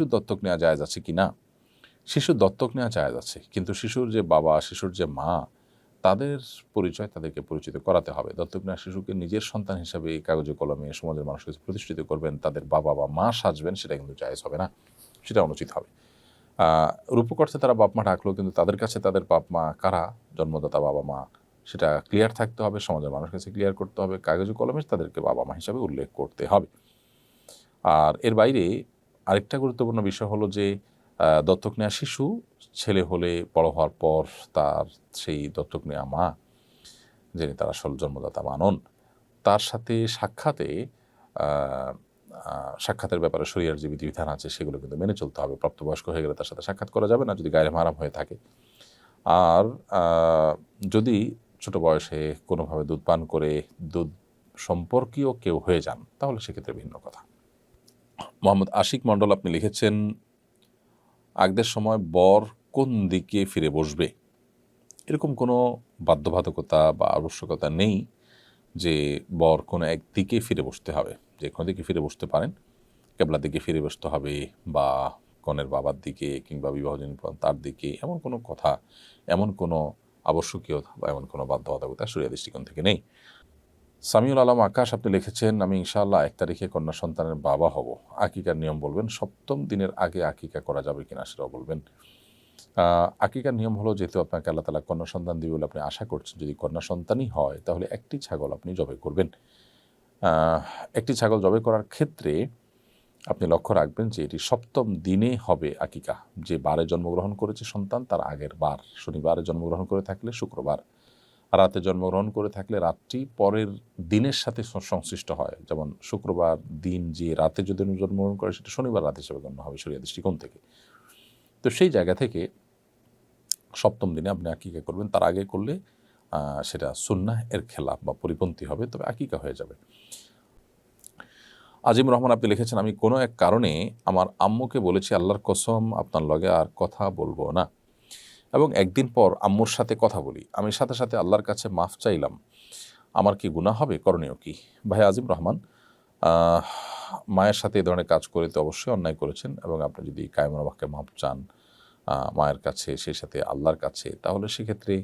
শিশুর দত্তক নেওয়া জায়েজ আছে কি না? শিশুর দত্তক নেওয়া জায়েজ আছে, কিন্তু শিশুর যে বাবা, শিশুর যে মা, তাদের পরিচয় তাদেরকে পরিচিত করাতে হবে। দত্তক নেওয়া শিশুকে নিজের সন্তান হিসাবে কাগজে কলমে সমাজের মানুষের কাছে প্রতিষ্ঠিত করবেন, তাদের বাবা বা মা সাজবেন, সেটা কিন্তু জায়েজ হবে না, সেটা অনুচিত হবে। রূপক অর্থে তারা বাপ মা ডাকলো, কিন্তু তাদের কাছে তাদের বাপ মা কারা, জন্মদাতা বাবা মা, সেটা ক্লিয়ার থাকতে হবে, সমাজের মানুষের কাছে ক্লিয়ার করতে হবে, কাগজে কলমে তাদেরকে বাবা মা হিসাবে উল্লেখ করতে হবে। আর এর বাইরে আরেকটা গুরুত্বপূর্ণ বিষয় হলো যে দত্তক নেওয়া শিশু ছেলে হলে বড় হওয়ার পর তার সেই দত্তক নেওয়া মা, যিনি তার আসল জন্মদাতা মানন, তার সাথে সাক্ষাতের ব্যাপারে শরীয়তের যে বিধিবিধান আছে সেগুলো কিন্তু মেনে চলতে হবে। প্রাপ্তবয়স্ক হয়ে গেলে তার সাথে সাক্ষাৎ করা যাবে না যদি গায়রে মাহরাম হয়ে থাকে। আর যদি ছোট বয়সে কোনোভাবে দুধ পান করে দুধ সম্পর্কীয় কেউ হয়ে যান, তাহলে সেক্ষেত্রে ভিন্ন কথা। মোহাম্মদ আশিক মণ্ডল আপনি লিখেছেন, আগদের সময় বর কোন দিকে ফিরে বসবে এরকম কোনো বাধ্যবাধকতা বা আবশ্যকতা নেই যে বর কোনো একদিকে ফিরে বসতে হবে। যে কোনো দিকে ফিরে বসতে পারেন, কেবলার দিকে ফিরে বসতে হবে বা কনের বাবার দিকে কিংবা বিবাহজনী তার দিকে, এমন কোনো কথা, এমন কোনো আবশ্যকীয়তা বা এমন কোনো বাধ্যবাধকতা শরিয়া দৃষ্টিকোণ থেকে নেই। সামিউল আলম আকাশ আপনি লিখেছেন, আমি ইনশাআল্লাহ 1 তারিখে কন্যা সন্তানের বাবা হব, আকিকার নিয়ম বলবেন, 7ম দিনের আগে আকিকা করা যাবে কিনা সেটাও বলবেন। আকিকার নিয়ম হলো, যেহেতু আপনাকে আল্লাহ তাআলা কন্যা সন্তান দিবে বলে আপনি আশা করছেন, যদি কন্যা সন্তানই হয় তাহলে একটি ছাগল আপনি জবাই করবেন। একটি ছাগল জবাই করার ক্ষেত্রে আপনি লক্ষ্য রাখবেন যে এটি 7ম দিনে হবে আকিকা। যে বারে জন্মগ্রহণ করেছে সন্তান তার আগের বার, শনিবারে জন্মগ্রহণ করে থাকলে শুক্রবার, রাতে জন্মগ্রহণ করে থাকলে রাতটি পরের দিনের সাথে সংশ্লিষ্ট হয়। যেমন শুক্রবার দিন যে রাতে যদি জন্মগ্রহণ করে সেটা শনিবার রাত হিসেবে গণ্য হবে শরিয়া দৃষ্টিকোণ থেকে। তো সেই জায়গা থেকে 7ম দিনে আপনি আকিকা করবেন, তার আগে করলে সেটা সুন্নাহ এর খেলাফ বা পরিপন্থী হবে, তবে আকিকা হয়ে যাবে। আজিম রহমান আপনি লিখেছেন, আমি কোনো এক কারণে আমার আম্মুকে বলেছি আল্লাহর কসম আপনার লগে আর কথা বলবো না, এবং একদিন পর আম্মুর সাথে কথা বলি, আমি সাথে সাথে আল্লাহর কাছে মাফ চাইলাম, আমার কি গুনাহ হবে, করণীয় কি? ভাই আজিম রহমান, মায়ের সাথে এ ধরনের কাজ করে তো অবশ্যই অন্যায় করেছেন, এবং আপনি যদি কায়মুল হককে মাফ চান মায়ের কাছে, সেই সাথে আল্লাহর কাছে, তাহলে সেক্ষেত্রে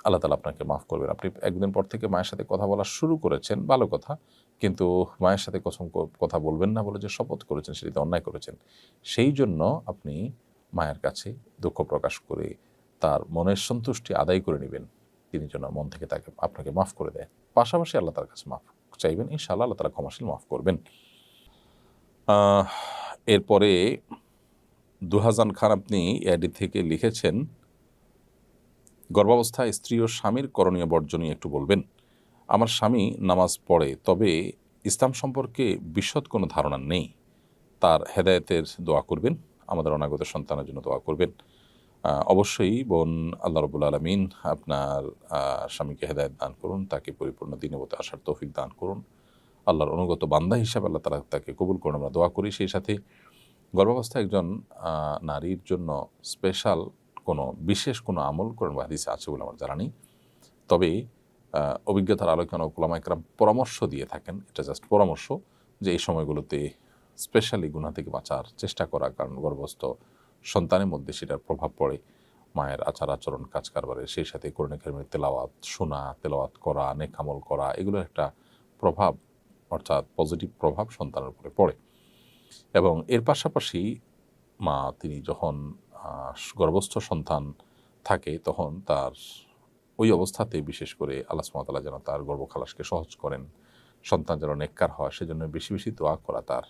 আল্লাহ তাআলা আপনাকে মাফ করবেন। আপনি একদিন পর থেকে মায়ের সাথে কথা বলা শুরু করেছেন, ভালো কথা, কিন্তু মায়ের সাথে কথা বলবেন না বলে যে শপথ করেছেন সেটিতে অন্যায় করেছেন। সেই জন্য আপনি মায়ের কাছে দুঃখ প্রকাশ করে তার মনের সন্তুষ্টি আদায় করে নেবেন, তিনি যেন মন থেকে আপনাকে মাফ করে দেয়। পাশাপাশি আল্লাহ তার কাছে মাফ চাইবেন, ইনশাআল্লাহ আল্লাহ তাআলা ক্ষমাশীল, মাফ করবেন। এরপরে দুহাজান খান আপনি এআইডি থেকে লিখেছেন, গর্ভাবস্থায় স্ত্রী ও স্বামীর করণীয় বর্জনীয় একটু বলবেন। আমার স্বামী নামাজ পড়ে, তবে ইসলাম সম্পর্কে বিশদ কোনো ধারণা নেই, তার হেদায়েতের দোয়া করবেন, আমাদের অনাগত সন্তানের জন্য দোয়া করবেন। অবশ্যই বোন, আল্লাহ রাব্বুল আলামিন আপনার স্বামীকে হেদায়েত দান করুন, তাকে পরিপূর্ণ দ্বীনের পথে আসার তৌফিক দান করুন, আল্লাহর অনুগত বান্দা হিসাবে আল্লাহ তাআলা তাকে কবুল করুন, আমরা দোয়া করি। সেই সাথে গর্ভাবস্থায় একজন নারীর জন্য স্পেশাল কোনো বিশেষ কোনো আমল কোরআন বা হাদিসে আছে বলে আমার জানা নেই, তবে অভিজ্ঞতার আলোকে অনেক উলামা ইকরাম পরামর্শ দিয়ে থাকেন, এটা জাস্ট পরামর্শ, যে এই সময়গুলোতে স্পেশালি গুনাহ থেকে বাঁচার চেষ্টা করা, কারণ গর্ভস্থ সন্তানের মধ্যে সেটার প্রভাব পড়ে মায়ের আচার আচরণ, কাজ কারবারে, সেই সাথে কোরআন কারীমের তেলাওয়াত শোনা, তেলাওয়াত করা, নেক আমল করা, এগুলোর একটা প্রভাব, অর্থাৎ পজিটিভ প্রভাব সন্তানের উপরে পড়ে। এবং এর পাশাপাশি মা তিনি যখন গর্ভস্থ সন্তান থাকে তখন তার ওই অবস্থাতে বিশেষ করে আল্লাহ সুবহানাহু ওয়া তাআলা যেন তার গর্ভখালাসকে সহজ করেন, সন্তান যেন নেককার হয়, সেজন্য বেশি বেশি দোয়া করা তার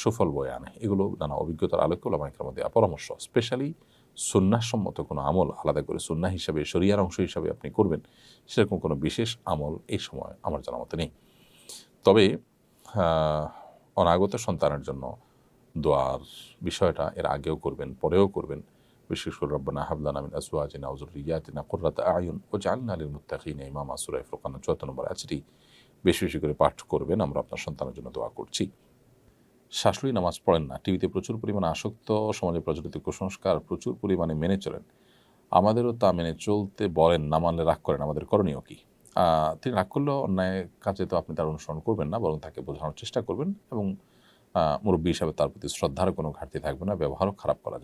সুফল বয়ে আনে। এগুলো নানা অভিজ্ঞতার আলোকে উলামা ইকরামের দেওয়া পরামর্শ। স্পেশালি সুন্নাহসম্মত কোনো আমল আলাদা করে সুন্নাহ হিসাবে, শরিয়ার অংশ হিসাবে আপনি করবেন, সেরকম কোনো বিশেষ আমল এই সময় আমার জানা মতে নেই। তবে অনাগত সন্তানের জন্য দোয়ার বিষয়টা এর আগেও করবেন, পরেও করবেন। বিশেষ করে রব্বানা হাব লানা মিন আজওয়াজিনা ওয়া যুররিয়াতিনা কুররাতা আয়ুন ওয়াজআলনা লিল মুত্তাকিনা ইমামা, সূরা ফুরকান ৭৪ নম্বর আয়াতটি বেশি বেশি করে পাঠ করবেন। আমরা আপনার সন্তানের জন্য দোয়া করছি। শাশুড়ি নামাজ পড়েন না, টিভিতে প্রচুর পরিমাণে আসক্ত, সমাজে প্রচলিত কুসংস্কার প্রচুর পরিমাণে মেনে চলেন, আমাদেরও তা মেনে চলতে বলেন, না মানলে রাগ করেন, আমাদের করণীয় কি? তিনি রাগ করলেও অন্যায় কাজে তো আপনি তার অনুসরণ করবেন না, বরং তাকে বোঝানোর চেষ্টা করবেন এবং মুরব্বী হিসাবে তার প্রতি শ্রদ্ধারও কোনো ঘাটতি থাকবে না, ব্যবহারও খারাপ করা যাবে